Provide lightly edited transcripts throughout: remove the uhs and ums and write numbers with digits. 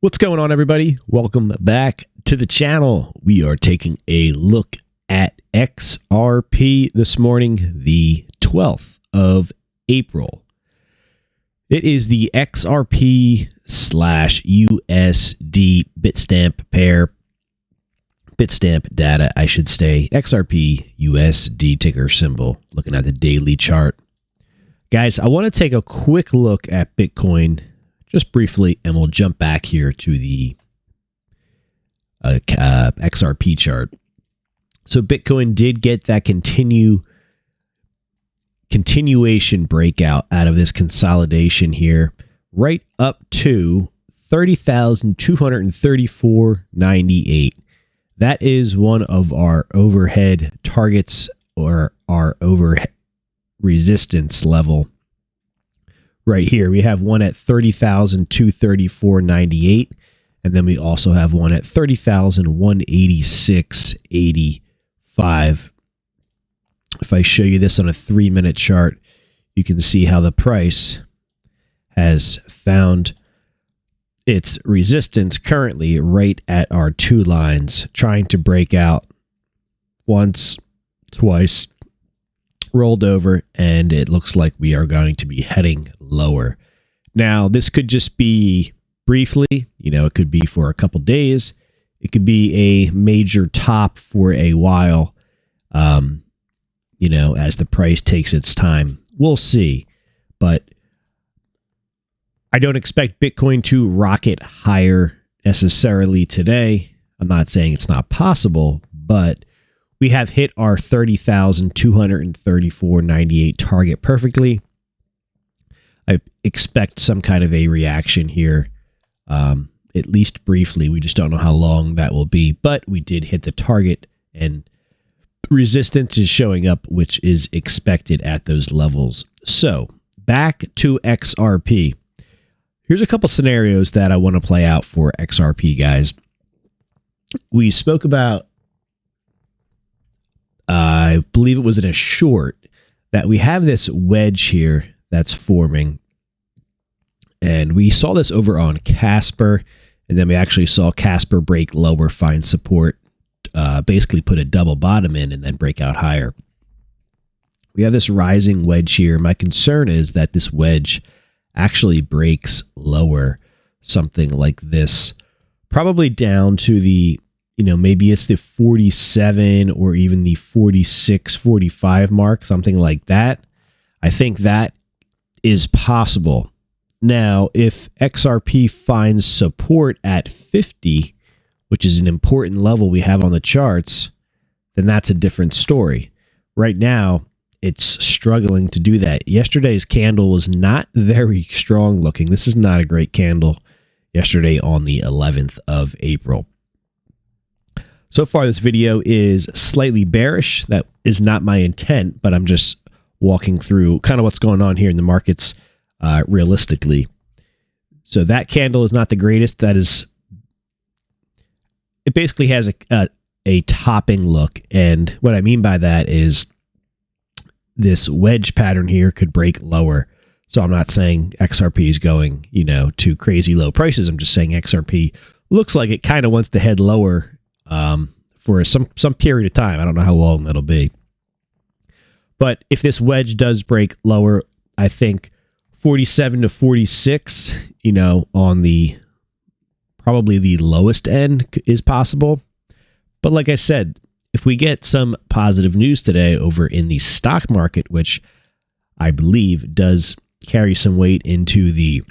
What's going on, everybody? Welcome back to the channel. We are taking a look at XRP this morning, the 12th of April. It is the XRP / USD Bitstamp pair. Bitstamp data, I should say. XRP USD ticker symbol. Looking at the daily chart. Guys, I want to take a quick look at Bitcoin just briefly, and we'll jump back here to the XRP chart. So Bitcoin did get that continuation breakout out of this consolidation here, right up to 30,234.98. That is one of our overhead targets, or our overhead resistance level. Right here, we have one at 30,234.98, and then we also have one at 30,186.85. If I show you this on a 3-minute chart, you can see how the price has found its resistance currently right at our two lines, trying to break out once, twice, rolled over, and it looks like we are going to be heading lower. Now, this could just be briefly, it could be for a couple days. It could be a major top for a while, as the price takes its time. We'll see. But I don't expect Bitcoin to rocket higher necessarily today. I'm not saying it's not possible, but we have hit our 30,234.98 target perfectly. I expect some kind of a reaction here, at least briefly. We just don't know how long that will be, but we did hit the target, and resistance is showing up, which is expected at those levels. So back to XRP. Here's a couple scenarios that I want to play out for XRP, guys. We spoke about, I believe it was in a short, that we have this wedge here that's forming. And we saw this over on Casper, and then we actually saw Casper break lower, find support, basically put a double bottom in, and then break out higher. We have this rising wedge here. My concern is that this wedge actually breaks lower, something like this, probably down to the, maybe it's the 47 or even the 46, 45 mark, something like that. I think that is possible. Now, if XRP finds support at 50, which is an important level we have on the charts, then that's a different story. Right now, it's struggling to do that. Yesterday's candle was not very strong looking. This is not a great candle yesterday on the 11th of April. So far, this video is slightly bearish. That is not my intent, but I'm just walking through kind of what's going on here in the markets realistically. So that candle is not the greatest. It basically has a topping look. And what I mean by that is this wedge pattern here could break lower. So I'm not saying XRP is going, to crazy low prices. I'm just saying XRP looks like it kind of wants to head lower for some period of time. I don't know how long that'll be. But if this wedge does break lower, I think 47 to 46, on the probably the lowest end is possible. But like I said, if we get some positive news today over in the stock market, which I believe does carry some weight into the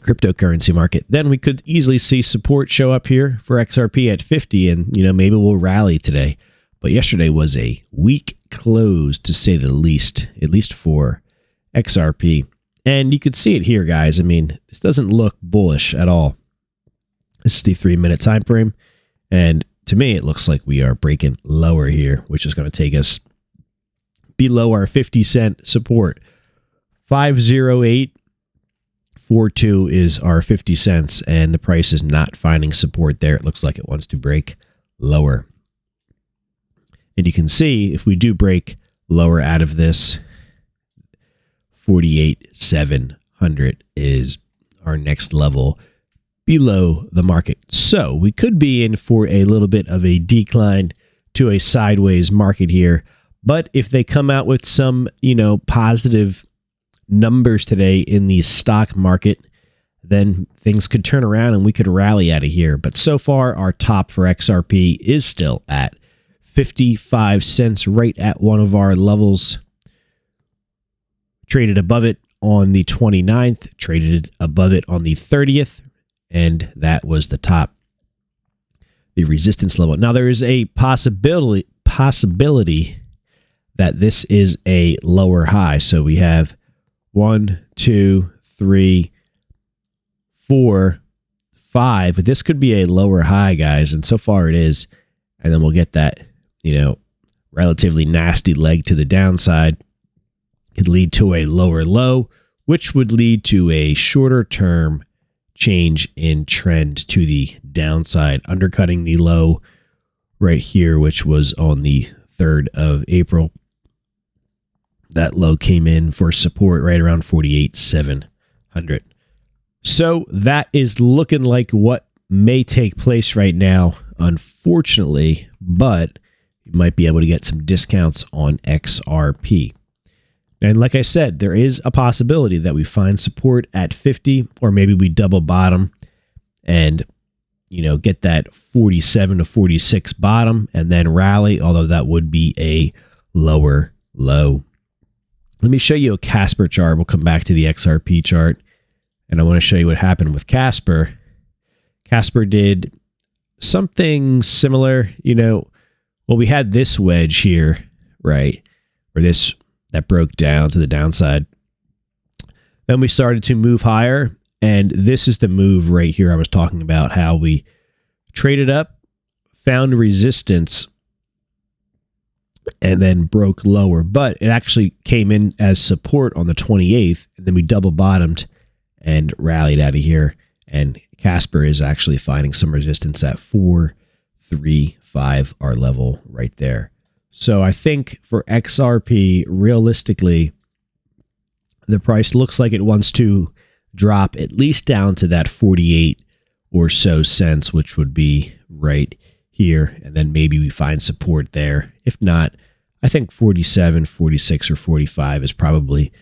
cryptocurrency market, then we could easily see support show up here for XRP at 50, and maybe we'll rally today. But yesterday was a weak close, to say the least, at least for XRP. And you could see it here, guys. I mean, this doesn't look bullish at all. This is the 3-minute time frame, and to me it looks like we are breaking lower here, which is going to take us below our 50-cent support. 508.42 is our 50 cents, and the price is not finding support there. It looks like it wants to break lower. And you can see if we do break lower out of this, 48,700 is our next level below the market. So we could be in for a little bit of a decline to a sideways market here. But if they come out with some, positive numbers today in the stock market, then things could turn around and we could rally out of here. But so far, our top for XRP is still at 55 cents, right at one of our levels. Traded above it on the 29th, traded above it on the 30th, and that was the top, the resistance level. Now, there is a possibility that this is a lower high. So we have 1, 2, 3, 4, 5, but this could be a lower high, guys, and so far it is. And then we'll get that, relatively nasty leg to the downside. Could lead to a lower low, which would lead to a shorter term change in trend to the downside, undercutting the low right here, which was on the 3rd of April. That low came in for support right around 48,700. So that is looking like what may take place right now, unfortunately, but you might be able to get some discounts on XRP. And like I said, there is a possibility that we find support at 50, or maybe we double bottom and, get that 47 to 46 bottom and then rally, although that would be a lower low. Let me show you a Casper chart. We'll come back to the XRP chart, and I want to show you what happened with Casper. Casper did something similar, well, we had this wedge here, right, where that broke down to the downside. Then we started to move higher, and this is the move right here I was talking about, how we traded up, found resistance, and then broke lower. But it actually came in as support on the 28th, and then we double bottomed and rallied out of here. And Casper is actually finding some resistance at 435, our level right there. So I think for XRP, realistically, the price looks like it wants to drop at least down to that 48 or so cents, which would be right here. And then maybe we find support there. If not, I think 47, 46, or 45 is probably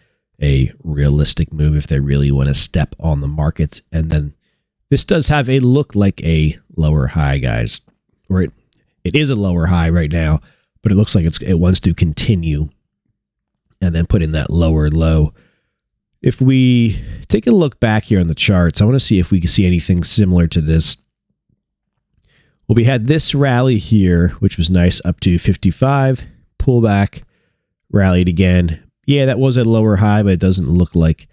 a realistic move if they really want to step on the markets. And then this does have a look like a lower high, guys, or it is a lower high right now, but it looks like it wants to continue and then put in that lower low. If we take a look back here on the charts, I want to see if we can see anything similar to this. Well, we had this rally here, which was nice, up to 55, pullback, rallied again. Yeah, that was a lower high, but it doesn't look like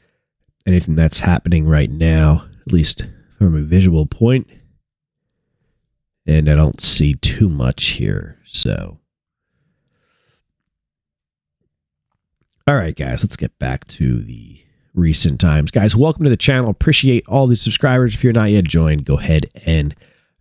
anything that's happening right now, at least from a visual point. And I don't see too much here, so. All right, guys, let's get back to the recent times. Guys, welcome to the channel. Appreciate all the subscribers. If you're not yet joined, go ahead and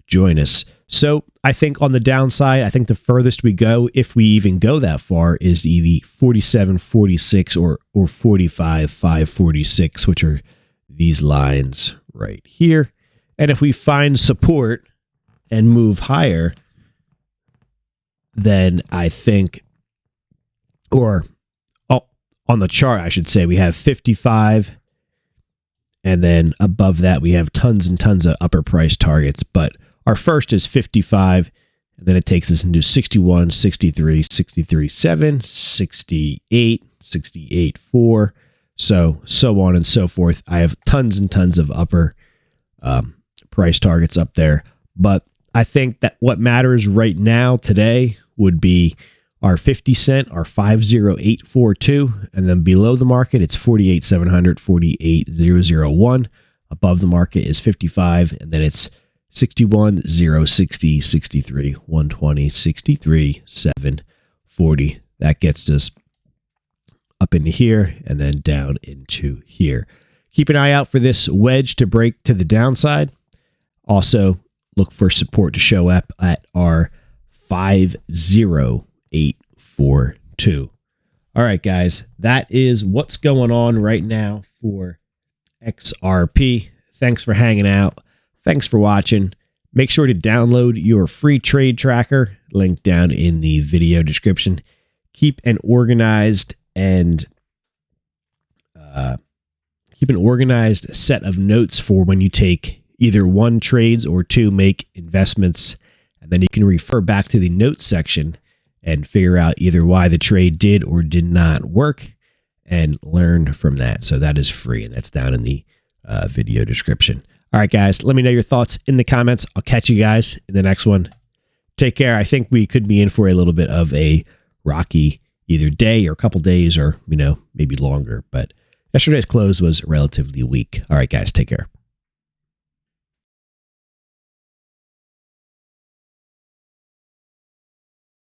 join us. So I think on the downside, I think the furthest we go, if we even go that far, is the 47.46 or 45.546, which are these lines right here. And if we find support and move higher, then I think, or on the chart, I should say, we have 55, and then above that, we have tons and tons of upper price targets. But our first is 55, and then it takes us into 61, 63, 63.7, 68, 68.4, so on and so forth. I have tons and tons of upper price targets up there. But I think that what matters right now today would be our 50 cent, our 50842, and then below the market, it's 48,700, 48,001. Above the market is 55, and then it's 61, 060, 63, 120, 63, 740. That gets us up into here and then down into here. Keep an eye out for this wedge to break to the downside. Also, look for support to show up at our 50842. All right, guys, that is what's going on right now for XRP. Thanks for hanging out. Thanks for watching. Make sure to download your free trade tracker, link down in the video description. Keep an organized set of notes for when you take either one trades or two make investments, and then you can refer back to the notes section and figure out either why the trade did or did not work and learn from that. So that is free, and that's down in the video description. All right, guys, let me know your thoughts in the comments. I'll catch you guys in the next one. Take care. I think we could be in for a little bit of a rocky either day or a couple days or, maybe longer. But yesterday's close was relatively weak. All right, guys, take care.